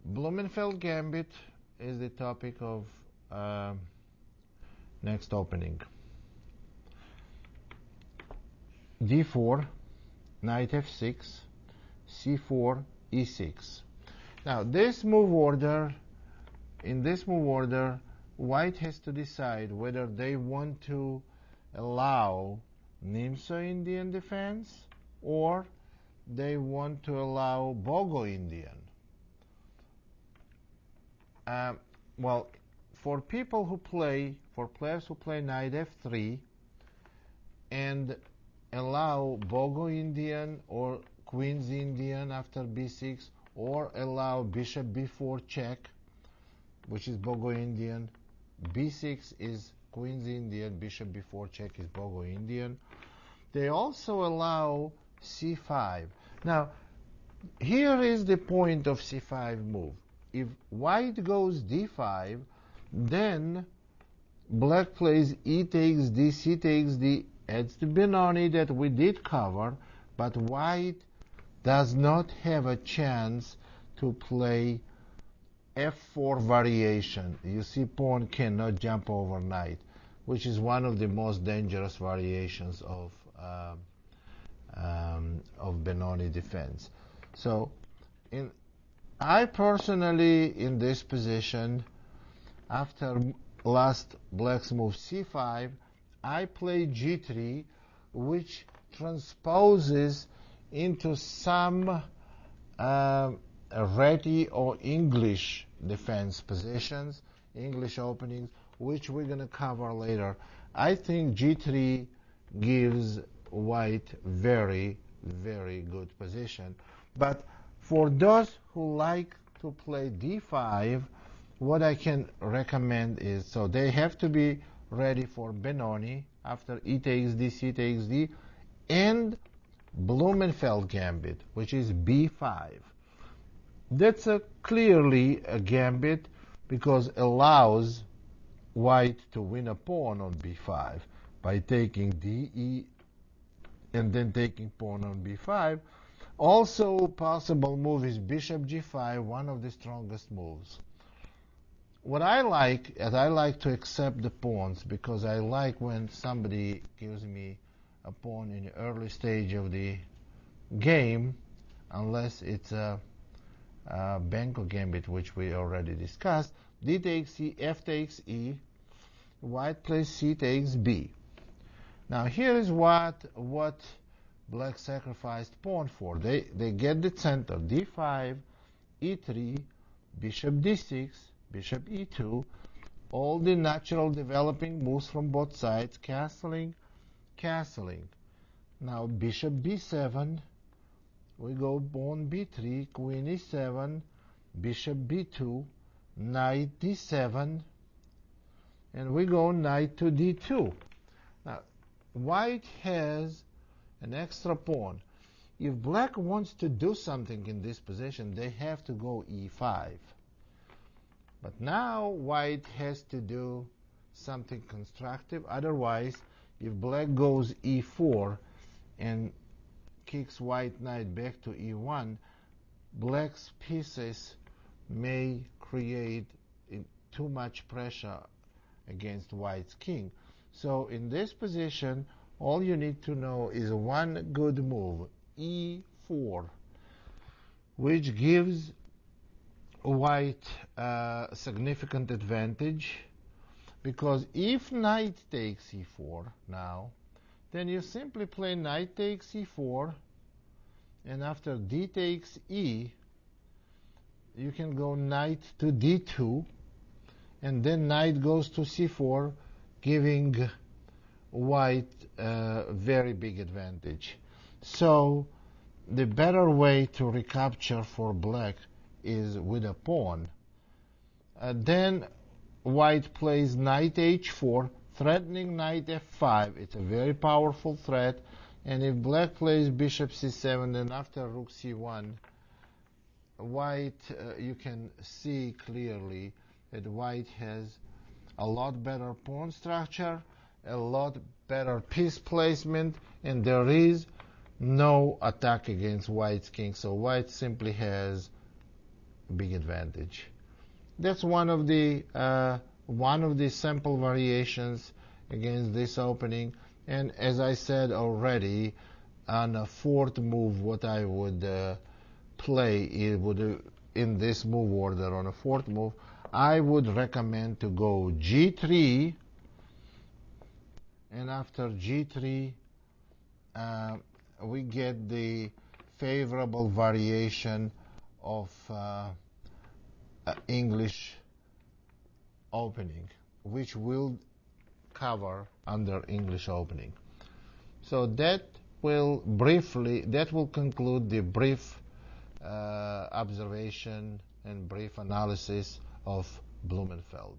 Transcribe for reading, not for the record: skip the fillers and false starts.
Blumenfeld Gambit is the topic of next opening. d4, knight f6, c4, e6. Now in this move order, white has to decide whether they want to allow Nimzo-Indian defense or they want to allow Bogo-Indian. Well, for players who play knight f3 and allow Bogo-Indian or Queen's Indian after b6, or allow bishop b4 check, which is Bogo-Indian, b6 is Queen's Indian, bishop b4 check is Bogo-Indian. They also allow c5. Now, here is the point of c5 move. If white goes d5, then black plays e takes d, c takes d, adds the Benoni that we did cover, but white does not have a chance to play f4 variation. You see, pawn cannot jump over knight, which is one of the most dangerous variations of Benoni defense. So, I personally, in this position, after last black's move c5, I play g3, which transposes into some ready or English defense positions, English openings, which we're going to cover later. I think g3 gives white very, very good position. But for those who like to play d5, what I can recommend is, so they have to be ready for Benoni after e takes d, c takes d, and Blumenfeld Gambit, which is b5. That's clearly a gambit because allows white to win a pawn on b5 by taking d, e, and then taking pawn on b5. Also possible move is bishop g5, one of the strongest moves. What I like is I like to accept the pawns because I like when somebody gives me a pawn in the early stage of the game, unless it's a Benko Gambit, which we already discussed. D takes c, f takes e, white plays c takes b. Now here is what black sacrificed pawn for. They get the center, d5, e3, bishop d6, bishop e2, all the natural developing moves from both sides, castling. Now bishop b7, we go pawn b3, queen e7, bishop b2, knight d7, and we go knight to d2. Now white has an extra pawn. If black wants to do something in this position, they have to go e5. But now white has to do something constructive. Otherwise, if black goes e4 and kicks white knight back to e1, black's pieces may create too much pressure against white's king. So in this position, all you need to know is one good move, e4, which gives white a significant advantage, because if knight takes e4 now, then you simply play knight takes e4, and after d takes e, you can go knight to d2, and then knight goes to c4, giving white a very big advantage. So the better way to recapture for black is with a pawn. Then white plays knight h4, threatening knight f5. It's a very powerful threat. And if black plays bishop c7, then after rook c1, white, you can see clearly that white has a lot better pawn structure, a lot better piece placement, and there is no attack against white's king. So white simply has big advantage. That's one of the simple variations against this opening. And as I said already, on a fourth move, what I would play in this move order on a fourth move, I would recommend to go G3, and after G3 we get the favorable variation of English opening, which will cover under English opening. So that will conclude the brief observation and brief analysis of Blumenfeld.